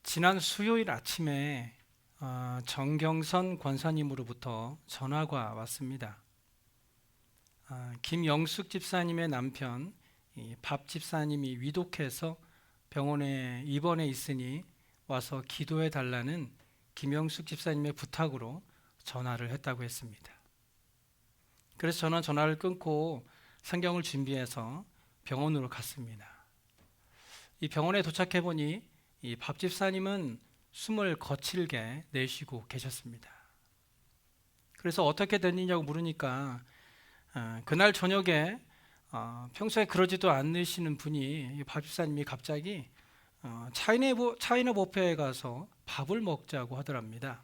지난 수요일 아침에 정경선 권사님으로부터 전화가 왔습니다. 김영숙 집사님의 남편 밥 집사님이 위독해서 병원에 입원해 있으니 와서 기도해 달라는 김영숙 집사님의 부탁으로 전화를 했다고 했습니다. 그래서 저는 전화를 끊고 성경을 준비해서 병원으로 갔습니다. 이 병원에 도착해 보니 이 밥 집사님은 숨을 거칠게 내쉬고 계셨습니다. 그래서 어떻게 됐느냐고 물으니까 그날 저녁에 평소에 그러지도 않으시는 분이 밥 집사님이 갑자기 차이나 뷔페에 가서 밥을 먹자고 하더랍니다.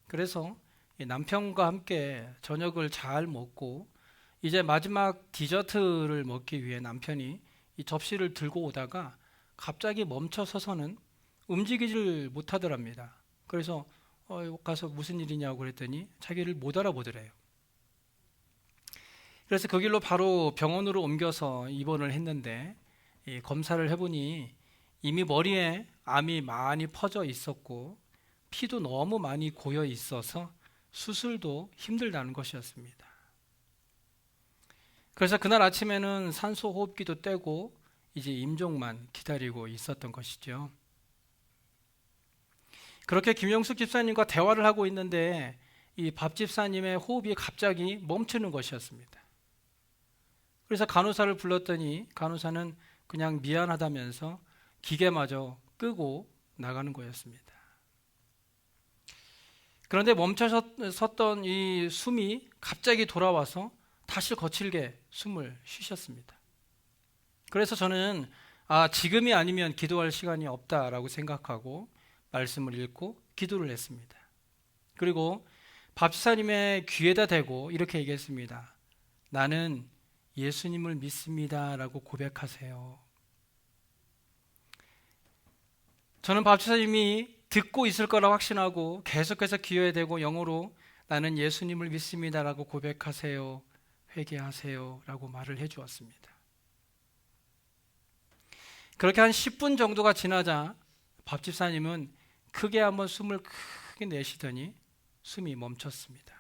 그래서 남편과 함께 저녁을 잘 먹고 이제 마지막 디저트를 먹기 위해 남편이 이 접시를 들고 오다가 갑자기 멈춰 서서는 움직이질 못하더랍니다. 그래서 가서 무슨 일이냐고 그랬더니 자기를 못 알아보더래요. 그래서 그 길로 바로 병원으로 옮겨서 입원을 했는데 검사를 해보니 이미 머리에 암이 많이 퍼져 있었고 피도 너무 많이 고여 있어서 수술도 힘들다는 것이었습니다. 그래서 그날 아침에는 산소 호흡기도 떼고 이제 임종만 기다리고 있었던 것이죠. 그렇게 김영숙 집사님과 대화를 하고 있는데 이 밥 집사님의 호흡이 갑자기 멈추는 것이었습니다. 그래서 간호사를 불렀더니 간호사는 그냥 미안하다면서 기계마저 끄고 나가는 거였습니다. 그런데 멈춰섰던 이 숨이 갑자기 돌아와서 다시 거칠게 숨을 쉬셨습니다. 그래서 저는 지금이 아니면 기도할 시간이 없다라고 생각하고 말씀을 읽고 기도를 했습니다. 그리고 밥 집사님의 귀에다 대고 이렇게 얘기했습니다. 나는 예수님을 믿습니다 라고 고백하세요. 저는 밥 집사님이 듣고 있을 거라 확신하고 계속해서 귀에 대고 영어로 나는 예수님을 믿습니다 라고 고백하세요, 회개하세요 라고 말을 해주었습니다. 그렇게 한 10분 정도가 지나자 밥 집사님은 크게 한번 숨을 크게 내쉬더니 숨이 멈췄습니다.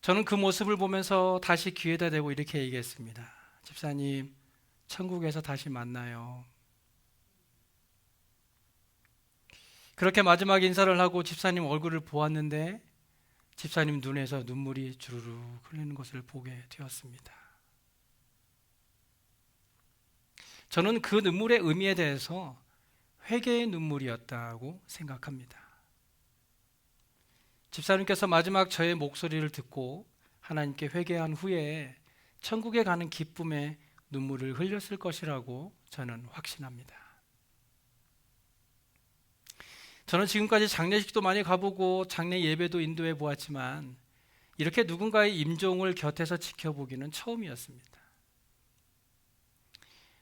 저는 그 모습을 보면서 다시 귀에다 대고 이렇게 얘기했습니다. 집사님, 천국에서 다시 만나요. 그렇게 마지막 인사를 하고 집사님 얼굴을 보았는데 집사님 눈에서 눈물이 주르륵 흐르는 것을 보게 되었습니다. 저는 그 눈물의 의미에 대해서 회개의 눈물이었다고 생각합니다. 집사님께서 마지막 저의 목소리를 듣고 하나님께 회개한 후에 천국에 가는 기쁨에 눈물을 흘렸을 것이라고 저는 확신합니다. 저는 지금까지 장례식도 많이 가보고 장례 예배도 인도해 보았지만 이렇게 누군가의 임종을 곁에서 지켜보기는 처음이었습니다.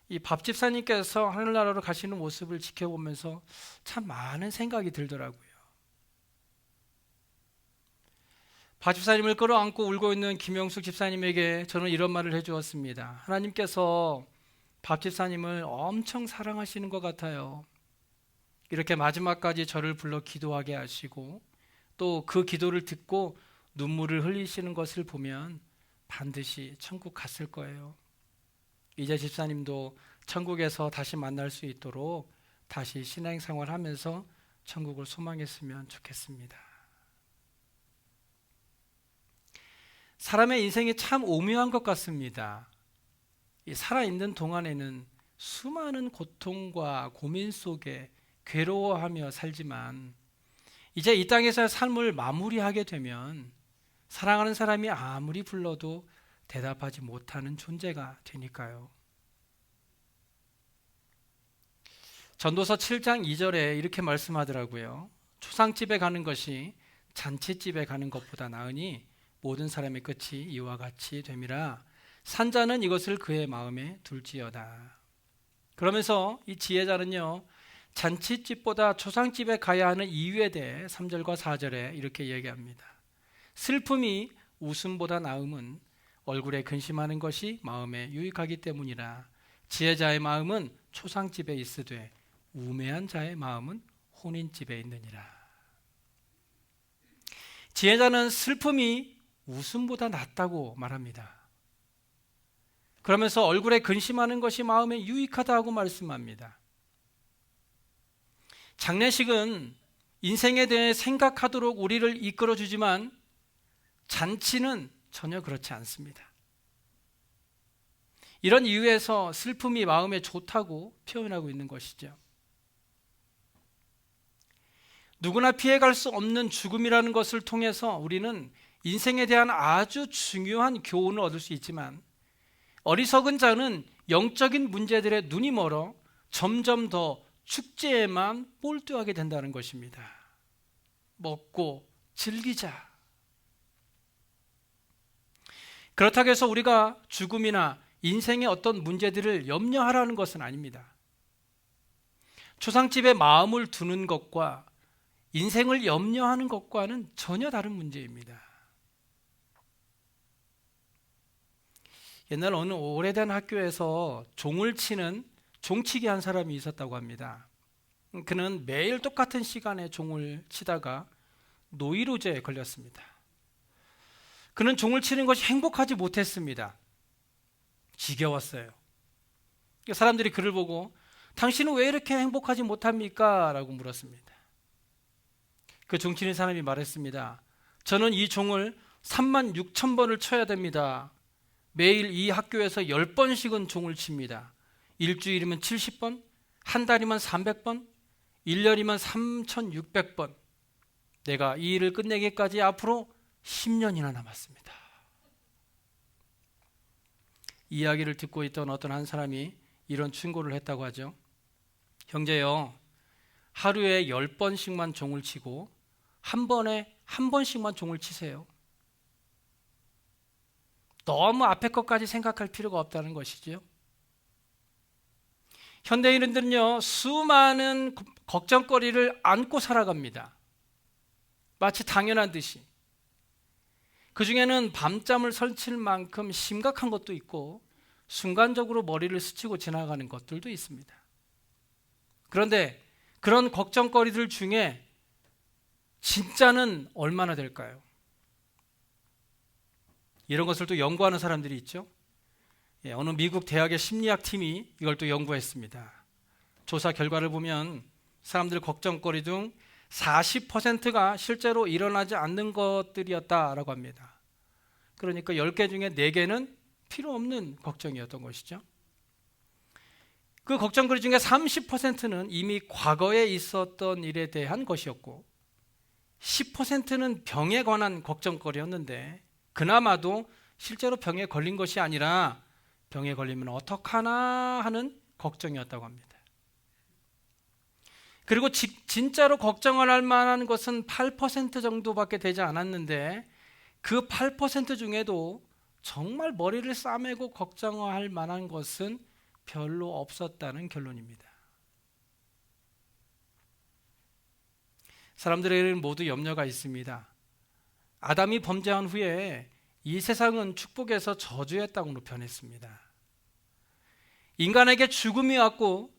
이 밥 집사님께서 하늘나라로 가시는 모습을 지켜보면서 참 많은 생각이 들더라고요. 밥 집사님을 끌어안고 울고 있는 김영숙 집사님에게 저는 이런 말을 해주었습니다. 하나님께서 밥 집사님을 엄청 사랑하시는 것 같아요. 이렇게 마지막까지 저를 불러 기도하게 하시고 또 그 기도를 듣고 눈물을 흘리시는 것을 보면 반드시 천국 갔을 거예요. 이제 집사님도 천국에서 다시 만날 수 있도록 다시 신앙생활 하면서 천국을 소망했으면 좋겠습니다. 사람의 인생이 참 오묘한 것 같습니다. 살아있는 동안에는 수많은 고통과 고민 속에 괴로워하며 살지만 이제 이 땅에서의 삶을 마무리하게 되면 사랑하는 사람이 아무리 불러도 대답하지 못하는 존재가 되니까요. 전도서 7장 2절에 이렇게 말씀하더라고요. 초상집에 가는 것이 잔치집에 가는 것보다 나으니 모든 사람의 끝이 이와 같이 됨이라. 산자는 이것을 그의 마음에 둘지어다. 그러면서 이 지혜자는요, 잔치집보다 초상집에 가야 하는 이유에 대해 3절과 4절에 이렇게 얘기합니다. 슬픔이 웃음보다 나음은 얼굴에 근심하는 것이 마음에 유익하기 때문이라. 지혜자의 마음은 초상집에 있으되 우매한 자의 마음은 혼인집에 있느니라. 지혜자는 슬픔이 웃음보다 낫다고 말합니다. 그러면서 얼굴에 근심하는 것이 마음에 유익하다고 말씀합니다. 장례식은 인생에 대해 생각하도록 우리를 이끌어주지만 잔치는 전혀 그렇지 않습니다. 이런 이유에서 슬픔이 마음에 좋다고 표현하고 있는 것이죠. 누구나 피해갈 수 없는 죽음이라는 것을 통해서 우리는 인생에 대한 아주 중요한 교훈을 얻을 수 있지만 어리석은 자는 영적인 문제들에 눈이 멀어 점점 더 축제에만 몰두하게 된다는 것입니다. 먹고 즐기자. 그렇다고 해서 우리가 죽음이나 인생의 어떤 문제들을 염려하라는 것은 아닙니다. 초상집에 마음을 두는 것과 인생을 염려하는 것과는 전혀 다른 문제입니다. 옛날 어느 오래된 학교에서 종을 치는 종치기 한 사람이 있었다고 합니다. 그는 매일 똑같은 시간에 종을 치다가 노이로제에 걸렸습니다. 그는 종을 치는 것이 행복하지 못했습니다. 지겨웠어요. 사람들이 그를 보고 당신은 왜 이렇게 행복하지 못합니까? 라고 물었습니다. 그 종 치는 사람이 말했습니다. 저는 이 종을 36,000번을 쳐야 됩니다. 매일 이 학교에서 10번씩은 종을 칩니다. 일주일이면 70번, 한 달이면 300번, 1년이면 3,600번. 내가 이 일을 끝내기까지 앞으로 10년이나 남았습니다. 이야기를 듣고 있던 어떤 한 사람이 이런 충고를 했다고 하죠. 형제요, 하루에 10번씩만 종을 치고 한 번에 한 번씩만 종을 치세요. 너무 앞에 것까지 생각할 필요가 없다는 것이죠. 현대인들은요, 수많은 걱정거리를 안고 살아갑니다. 마치 당연한 듯이. 그 중에는 밤잠을 설칠 만큼 심각한 것도 있고 순간적으로 머리를 스치고 지나가는 것들도 있습니다. 그런데 그런 걱정거리들 중에 진짜는 얼마나 될까요? 이런 것을 또 연구하는 사람들이 있죠. 어느 미국 대학의 심리학 팀이 이걸 또 연구했습니다. 조사 결과를 보면 사람들 걱정거리 중 40%가 실제로 일어나지 않는 것들이었다라고 합니다. 그러니까 10개 중에 4개는 필요 없는 걱정이었던 것이죠. 그 걱정거리 중에 30%는 이미 과거에 있었던 일에 대한 것이었고 10%는 병에 관한 걱정거리였는데 그나마도 실제로 병에 걸린 것이 아니라 병에 걸리면 어떡하나 하는 걱정이었다고 합니다. 그리고 진짜로 걱정을 할 만한 것은 8% 정도밖에 되지 않았는데 그 8% 중에도 정말 머리를 싸매고 걱정할 만한 것은 별로 없었다는 결론입니다. 사람들에게는 모두 염려가 있습니다. 아담이 범죄한 후에 이 세상은 축복에서 저주의 땅으로 변했습니다. 인간에게 죽음이 왔고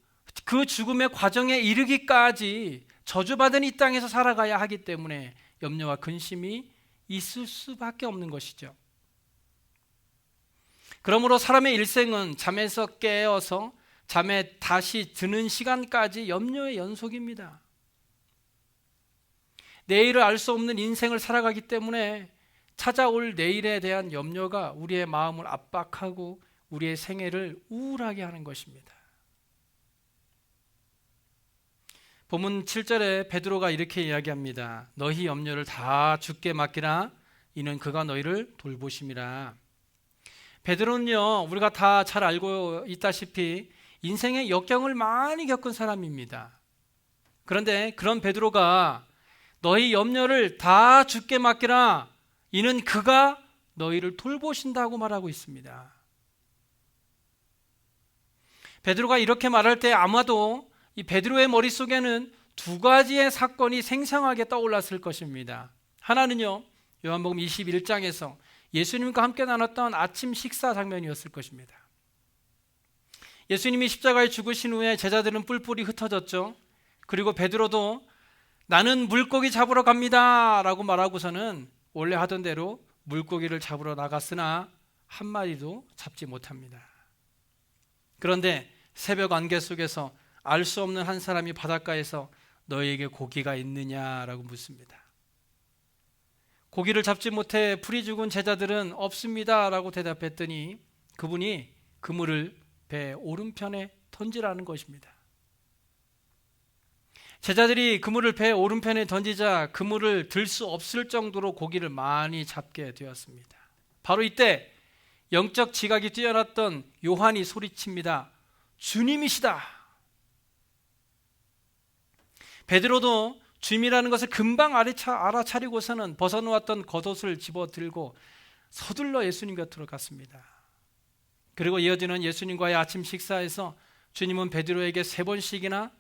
그 죽음의 과정에 이르기까지 저주받은 이 땅에서 살아가야 하기 때문에 염려와 근심이 있을 수밖에 없는 것이죠. 그러므로 사람의 일생은 잠에서 깨어서 잠에 다시 드는 시간까지 염려의 연속입니다. 내일을 알 수 없는 인생을 살아가기 때문에 찾아올 내일에 대한 염려가 우리의 마음을 압박하고 우리의 생애를 우울하게 하는 것입니다. 본문 7절에 베드로가 이렇게 이야기합니다. 너희 염려를 다 주께 맡기라. 이는 그가 너희를 돌보심이라. 베드로는요, 우리가 다 잘 알고 있다시피 인생의 역경을 많이 겪은 사람입니다. 그런데 그런 베드로가 너희 염려를 다 주께 맡기라. 이는 그가 너희를 돌보신다고 말하고 있습니다. 베드로가 이렇게 말할 때 아마도 이 베드로의 머릿속에는 두 가지의 사건이 생생하게 떠올랐을 것입니다. 하나는요, 요한복음 21장에서 예수님과 함께 나눴던 아침 식사 장면이었을 것입니다. 예수님이 십자가에 죽으신 후에 제자들은 뿔뿔이 흩어졌죠. 그리고 베드로도 나는 물고기 잡으러 갑니다 라고 말하고서는 원래 하던 대로 물고기를 잡으러 나갔으나 한 마리도 잡지 못합니다. 그런데 새벽 안개 속에서 알 수 없는 한 사람이 바닷가에서 너희에게 고기가 있느냐라고 묻습니다. 고기를 잡지 못해 풀이 죽은 제자들은 없습니다 라고 대답했더니 그분이 그물을 배 오른편에 던지라는 것입니다. 제자들이 그물을 배 오른편에 던지자 그물을 들 수 없을 정도로 고기를 많이 잡게 되었습니다. 바로 이때 영적 지각이 뛰어났던 요한이 소리칩니다. 주님이시다. 베드로도 주님이라는 것을 금방 알아차리고서는 벗어놓았던 겉옷을 집어들고 서둘러 예수님 곁으로 갔습니다. 그리고 이어지는 예수님과의 아침 식사에서 주님은 베드로에게 3번씩이나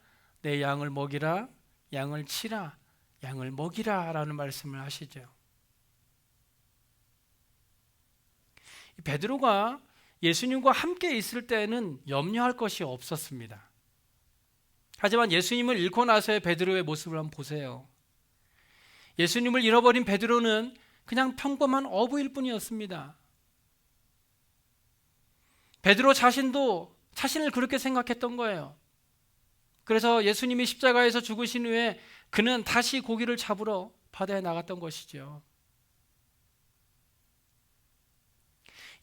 내 양을 먹이라, 양을 치라, 양을 먹이라 라는 말씀을 하시죠. 베드로가 예수님과 함께 있을 때는 염려할 것이 없었습니다. 하지만 예수님을 잃고 나서의 베드로의 모습을 한번 보세요. 예수님을 잃어버린 베드로는 그냥 평범한 어부일 뿐이었습니다. 베드로 자신도 자신을 그렇게 생각했던 거예요. 그래서 예수님이 십자가에서 죽으신 후에 그는 다시 고기를 잡으러 바다에 나갔던 것이죠.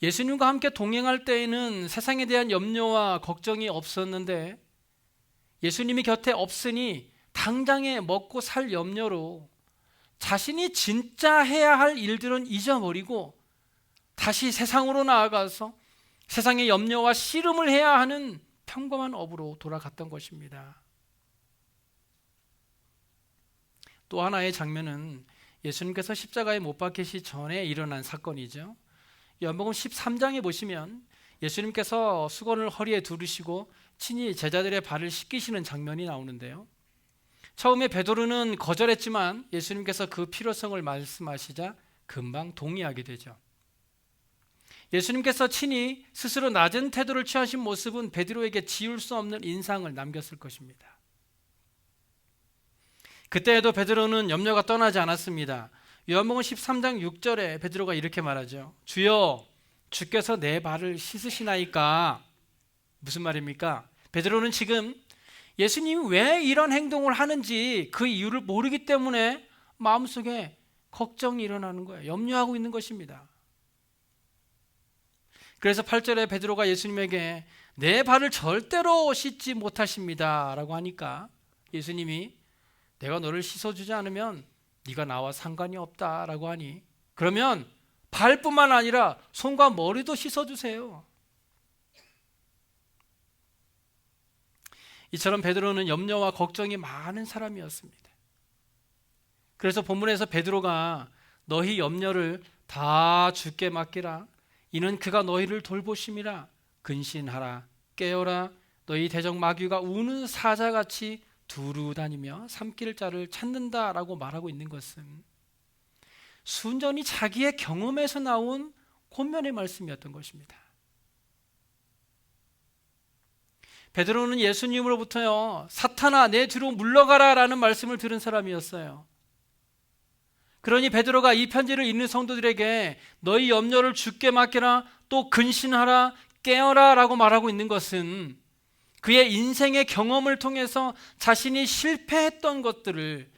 예수님과 함께 동행할 때에는 세상에 대한 염려와 걱정이 없었는데 예수님이 곁에 없으니 당장에 먹고 살 염려로 자신이 진짜 해야 할 일들은 잊어버리고 다시 세상으로 나아가서 세상의 염려와 씨름을 해야 하는 평범한 어부로 돌아갔던 것입니다. 또 하나의 장면은 예수님께서 십자가에 못 박히시 전에 일어난 사건이죠. 요한복음 13장에 보시면 예수님께서 수건을 허리에 두르시고 친히 제자들의 발을 씻기시는 장면이 나오는데요. 처음에 베드로는 거절했지만 예수님께서 그 필요성을 말씀하시자 금방 동의하게 되죠. 예수님께서 친히 스스로 낮은 태도를 취하신 모습은 베드로에게 지울 수 없는 인상을 남겼을 것입니다. 그때에도 베드로는 염려가 떠나지 않았습니다. 요한복음 13장 6절에 베드로가 이렇게 말하죠. 주여, 주께서 내 발을 씻으시나이까. 무슨 말입니까? 베드로는 지금 예수님이 왜 이런 행동을 하는지 그 이유를 모르기 때문에 마음속에 걱정이 일어나는 거예요. 염려하고 있는 것입니다. 그래서 8절에 베드로가 예수님에게 내 발을 절대로 씻지 못하십니다 라고 하니까 예수님이 내가 너를 씻어주지 않으면 네가 나와 상관이 없다라고 하니 그러면 발뿐만 아니라 손과 머리도 씻어주세요. 이처럼 베드로는 염려와 걱정이 많은 사람이었습니다. 그래서 본문에서 베드로가 너희 염려를 다 주께 맡기라. 이는 그가 너희를 돌보심이라. 근신하라. 깨어라. 너희 대적 마귀가 우는 사자같이 두루 다니며 삼킬 자를 찾는다라고 말하고 있는 것은 순전히 자기의 경험에서 나온 권면의 말씀이었던 것입니다. 베드로는 예수님으로부터요, 사탄아 내 뒤로 물러가라 라는 말씀을 들은 사람이었어요. 그러니 베드로가 이 편지를 읽는 성도들에게 너희 염려를 주께 맡겨라, 또 근신하라, 깨어라 라고 말하고 있는 것은 그의 인생의 경험을 통해서 자신이 실패했던 것들을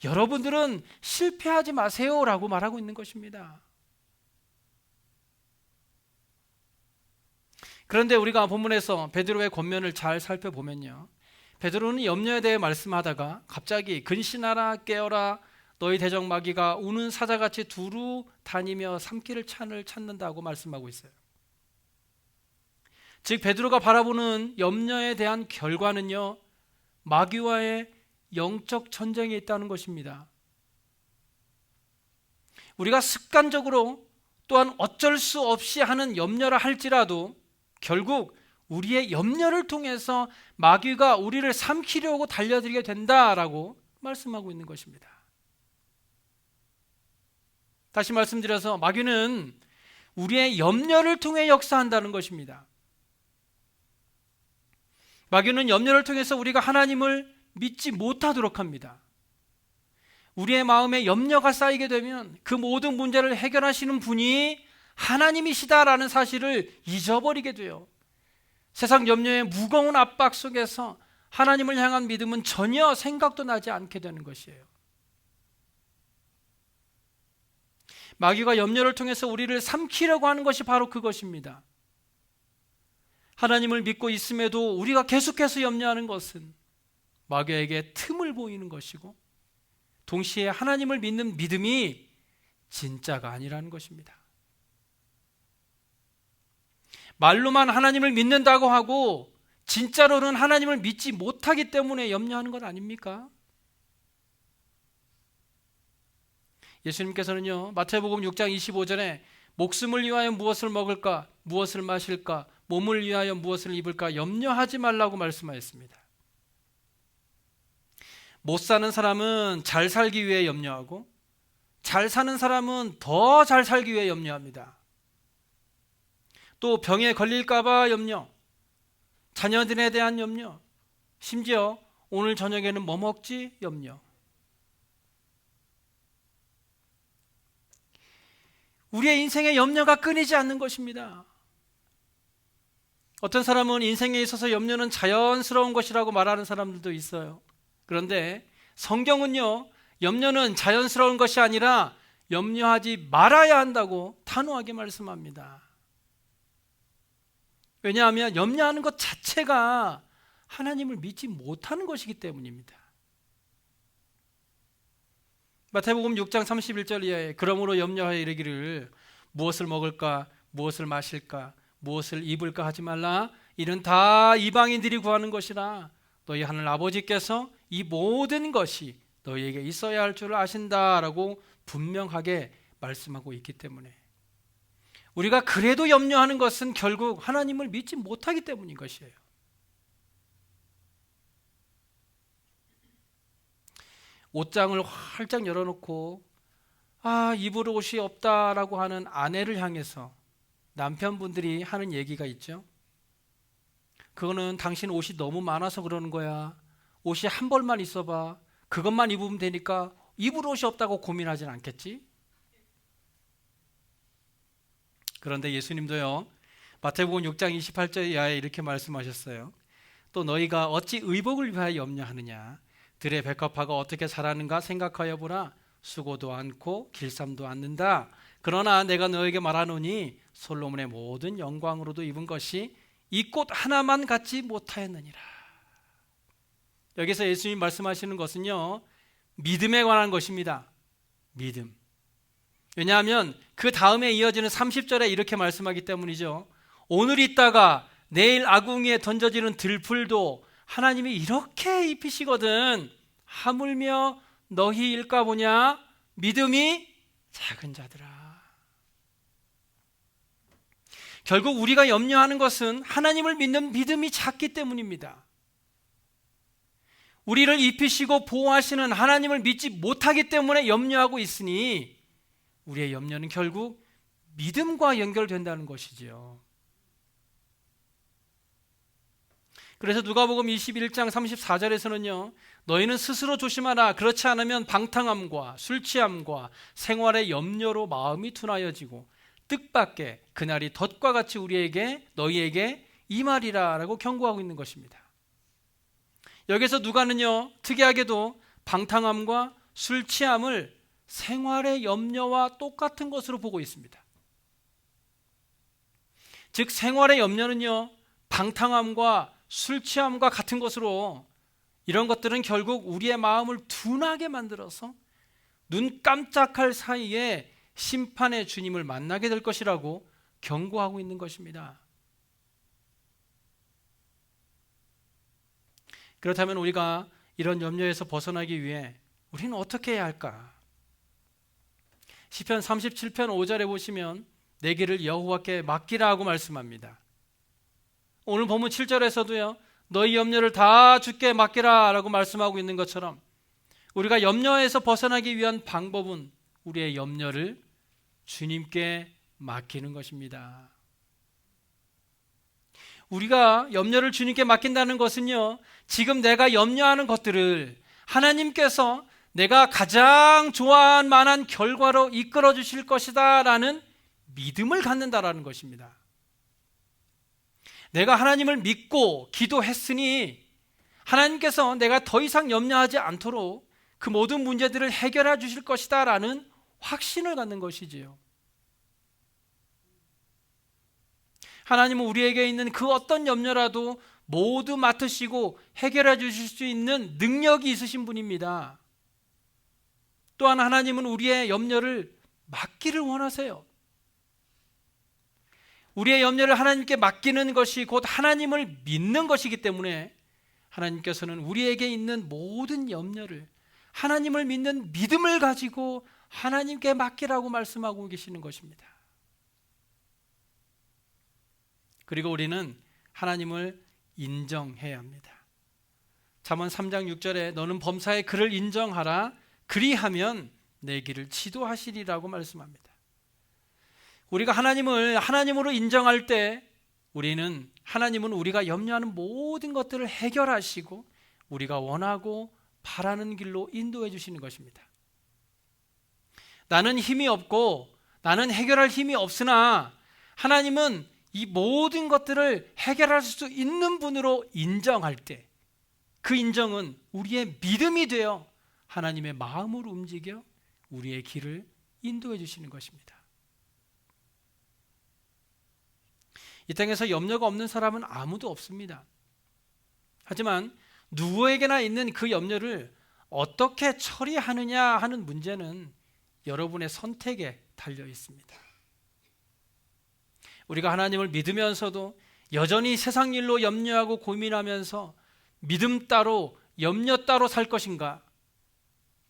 여러분들은 실패하지 마세요 라고 말하고 있는 것입니다. 그런데 우리가 본문에서 베드로의 권면을 잘 살펴보면요, 베드로는 염려에 대해 말씀하다가 갑자기 근신하라, 깨어라, 너희 대적 마귀가 우는 사자같이 두루 다니며 삼킬 찬을 찾는다고 말씀하고 있어요. 즉 베드로가 바라보는 염려에 대한 결과는요, 마귀와의 영적 전쟁에 있다는 것입니다. 우리가 습관적으로 또한 어쩔 수 없이 하는 염려라 할지라도 결국 우리의 염려를 통해서 마귀가 우리를 삼키려고 달려들게 된다라고 말씀하고 있는 것입니다. 다시 말씀드려서 마귀는 우리의 염려를 통해 역사한다는 것입니다. 마귀는 염려를 통해서 우리가 하나님을 믿지 못하도록 합니다. 우리의 마음에 염려가 쌓이게 되면 그 모든 문제를 해결하시는 분이 하나님이시다라는 사실을 잊어버리게 돼요. 세상 염려의 무거운 압박 속에서 하나님을 향한 믿음은 전혀 생각도 나지 않게 되는 것이에요. 마귀가 염려를 통해서 우리를 삼키려고 하는 것이 바로 그것입니다. 하나님을 믿고 있음에도 우리가 계속해서 염려하는 것은 마귀에게 틈을 보이는 것이고, 동시에 하나님을 믿는 믿음이 진짜가 아니라는 것입니다. 말로만 하나님을 믿는다고 하고 진짜로는 하나님을 믿지 못하기 때문에 염려하는 것 아닙니까? 예수님께서는요, 마태복음 6장 25절에 목숨을 위하여 무엇을 먹을까, 무엇을 마실까, 몸을 위하여 무엇을 입을까 염려하지 말라고 말씀하셨습니다. 못 사는 사람은 잘 살기 위해 염려하고, 잘 사는 사람은 더 잘 살기 위해 염려합니다. 또 병에 걸릴까 봐 염려, 자녀들에 대한 염려, 심지어 오늘 저녁에는 뭐 먹지? 염려. 우리의 인생에 염려가 끊이지 않는 것입니다. 어떤 사람은 인생에 있어서 염려는 자연스러운 것이라고 말하는 사람들도 있어요. 그런데 성경은요, 염려는 자연스러운 것이 아니라 염려하지 말아야 한다고 단호하게 말씀합니다. 왜냐하면 염려하는 것 자체가 하나님을 믿지 못하는 것이기 때문입니다. 마태복음 6장 31절 이하에 그러므로 염려하여 이르기를 무엇을 먹을까, 무엇을 마실까, 무엇을 입을까 하지 말라. 이는 다 이방인들이 구하는 것이라. 너희 하늘 아버지께서 이 모든 것이 너희에게 있어야 할 줄 아신다라고 분명하게 말씀하고 있기 때문에, 우리가 그래도 염려하는 것은 결국 하나님을 믿지 못하기 때문인 것이에요. 옷장을 활짝 열어놓고 입을 옷이 없다라고 하는 아내를 향해서 남편분들이 하는 얘기가 있죠. 그거는 당신 옷이 너무 많아서 그러는 거야. 옷이 한 벌만 있어봐. 그것만 입으면 되니까 입을 옷이 없다고 고민하진 않겠지? 그런데 예수님도요, 마태복음 6장 28절 이하에 이렇게 말씀하셨어요. 또 너희가 어찌 의복을 위하여 염려하느냐. 들의 백합화가 어떻게 자라는가 생각하여 보라. 수고도 않고 길쌈도 않는다. 그러나 내가 너에게 말하노니 솔로몬의 모든 영광으로도 입은 것이 이 꽃 하나만 갖지 못하였느니라. 여기서 예수님 말씀하시는 것은요, 믿음에 관한 것입니다. 믿음. 왜냐하면 그 다음에 이어지는 30절에 이렇게 말씀하기 때문이죠. 오늘 있다가 내일 아궁이에 던져지는 들풀도 하나님이 이렇게 입히시거든 하물며 너희 일까 보냐. 믿음이 작은 자들아. 결국 우리가 염려하는 것은 하나님을 믿는 믿음이 작기 때문입니다. 우리를 입히시고 보호하시는 하나님을 믿지 못하기 때문에 염려하고 있으니 우리의 염려는 결국 믿음과 연결된다는 것이지요. 그래서 누가복음 21장 34절에서는요, 너희는 스스로 조심하라. 그렇지 않으면 방탕함과 술 취함과 생활의 염려로 마음이 둔하여지고 뜻밖의 그날이 덫과 같이 너희에게 임하리라 라고 경고하고 있는 것입니다. 여기서 누가는요, 특이하게도 방탕함과 술 취함을 생활의 염려와 똑같은 것으로 보고 있습니다. 즉 생활의 염려는요, 방탕함과 술 취함과 같은 것으로, 이런 것들은 결국 우리의 마음을 둔하게 만들어서 눈 깜짝할 사이에 심판의 주님을 만나게 될 것이라고 경고하고 있는 것입니다. 그렇다면 우리가 이런 염려에서 벗어나기 위해 우리는 어떻게 해야 할까? 시편 37편 5절에 보시면 내 길을 여호와께 맡기라 하고 말씀합니다. 오늘 본문 7절에서도요, 너희 염려를 다 주께 맡기라 라고 말씀하고 있는 것처럼, 우리가 염려에서 벗어나기 위한 방법은 우리의 염려를 주님께 맡기는 것입니다. 우리가 염려를 주님께 맡긴다는 것은요, 지금 내가 염려하는 것들을 하나님께서 내가 가장 좋아할 만한 결과로 이끌어 주실 것이다 라는 믿음을 갖는다라는 것입니다. 내가 하나님을 믿고 기도했으니 하나님께서 내가 더 이상 염려하지 않도록 그 모든 문제들을 해결해 주실 것이다 라는 확신을 갖는 것이지요. 하나님은 우리에게 있는 그 어떤 염려라도 모두 맡으시고 해결해 주실 수 있는 능력이 있으신 분입니다. 또한 하나님은 우리의 염려를 맡기를 원하세요. 우리의 염려를 하나님께 맡기는 것이 곧 하나님을 믿는 것이기 때문에 하나님께서는 우리에게 있는 모든 염려를 하나님을 믿는 믿음을 가지고 하나님께 맡기라고 말씀하고 계시는 것입니다. 그리고 우리는 하나님을 인정해야 합니다. 잠언 3장 6절에 너는 범사의 그를 인정하라 그리하면 내 길을 지도하시리라고 말씀합니다. 우리가 하나님을 하나님으로 인정할 때 우리는 하나님은 우리가 염려하는 모든 것들을 해결하시고 우리가 원하고 바라는 길로 인도해 주시는 것입니다. 나는 힘이 없고 나는 해결할 힘이 없으나 하나님은 이 모든 것들을 해결할 수 있는 분으로 인정할 때 그 인정은 우리의 믿음이 되어 하나님의 마음으로 움직여 우리의 길을 인도해 주시는 것입니다. 이 땅에서 염려가 없는 사람은 아무도 없습니다. 하지만 누구에게나 있는 그 염려를 어떻게 처리하느냐 하는 문제는 여러분의 선택에 달려 있습니다. 우리가 하나님을 믿으면서도 여전히 세상 일로 염려하고 고민하면서 믿음 따로 염려 따로 살 것인가?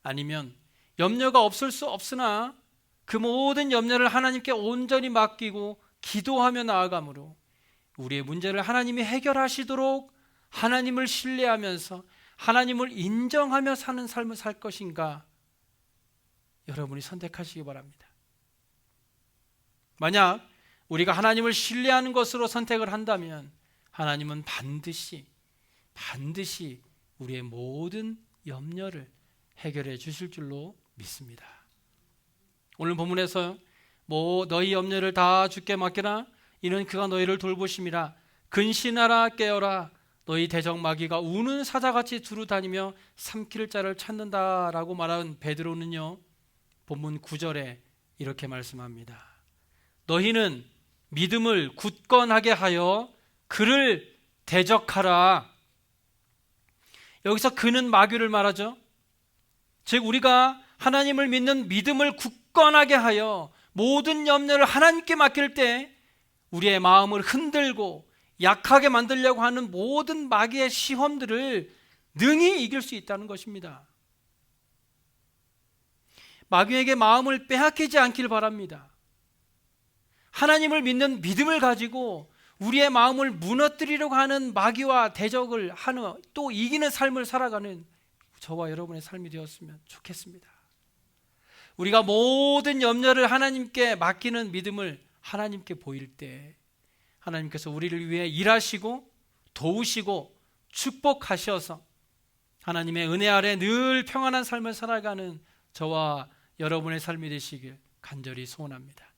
아니면 염려가 없을 수 없으나 그 모든 염려를 하나님께 온전히 맡기고 기도하며 나아가므로 우리의 문제를 하나님이 해결하시도록 하나님을 신뢰하면서 하나님을 인정하며 사는 삶을 살 것인가? 여러분이 선택하시기 바랍니다. 만약 우리가 하나님을 신뢰하는 것으로 선택을 한다면 하나님은 반드시 우리의 모든 염려를 해결해 주실 줄로 믿습니다. 오늘 본문에서 너희 염려를 다 주께 맡기라 이는 그가 너희를 돌보심이라 근신하라 깨어라 너희 대적 마귀가 우는 사자같이 두루 다니며 삼킬 자를 찾는다라고 말한 베드로는요, 본문 9절에 이렇게 말씀합니다. 너희는 믿음을 굳건하게 하여 그를 대적하라. 여기서 그는 마귀를 말하죠. 즉 우리가 하나님을 믿는 믿음을 굳건하게 하여 모든 염려를 하나님께 맡길 때 우리의 마음을 흔들고 약하게 만들려고 하는 모든 마귀의 시험들을 능히 이길 수 있다는 것입니다. 마귀에게 마음을 빼앗기지 않길 바랍니다. 하나님을 믿는 믿음을 가지고 우리의 마음을 무너뜨리려고 하는 마귀와 대적을 하는 또 이기는 삶을 살아가는 저와 여러분의 삶이 되었으면 좋겠습니다. 우리가 모든 염려를 하나님께 맡기는 믿음을 하나님께 보일 때 하나님께서 우리를 위해 일하시고 도우시고 축복하셔서 하나님의 은혜 아래 늘 평안한 삶을 살아가는 저와 여러분의 삶이 되시길 간절히 소원합니다.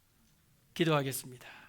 기도하겠습니다.